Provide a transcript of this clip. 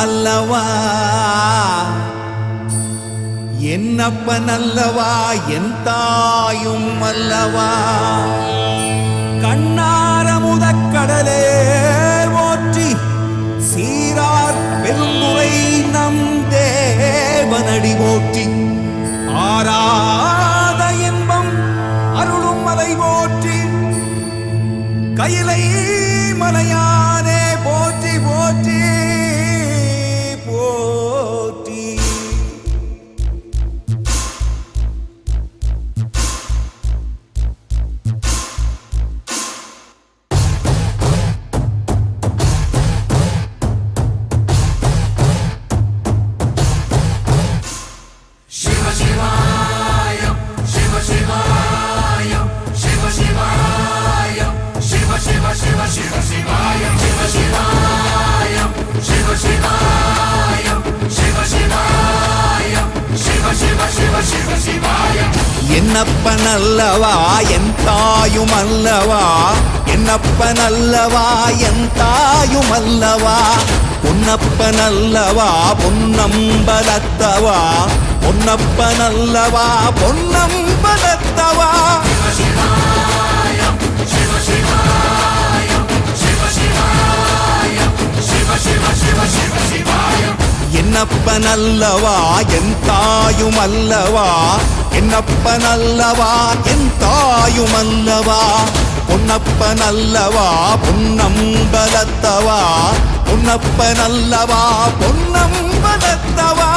அல்லவா என்னப்பன் அல்லவா என் தாயும் அல்லவா கண்ணார முதக்கடலே போற்றி சீரார் பெருந்துரை நம் தேவனடி போற்றி ஆராத இன்பம் அருளும் மலை போற்றி கையிலை மலையானே போற்றி போற்றி போற்றி என்னப்பன் அல்லவா என் தாயும் அல்லவா என்னப்பன் அல்லவா என் தாயும் அல்லவா பொன்னப்பன் அல்லவா பொன்னம்பலத்தவா பொன்னப்பன் அல்லவா பொன்னம்பலத்தவா என்னப்பன் அல்லவா என் தாயும் அல்லவா என்னப்பன் அல்லவா என் தாயும் அல்லவா பொன்னப்பன் அல்லவா பொன்னம்பலத்தவா பொன்னப்பன் அல்லவா பொன்னம்பலத்தவா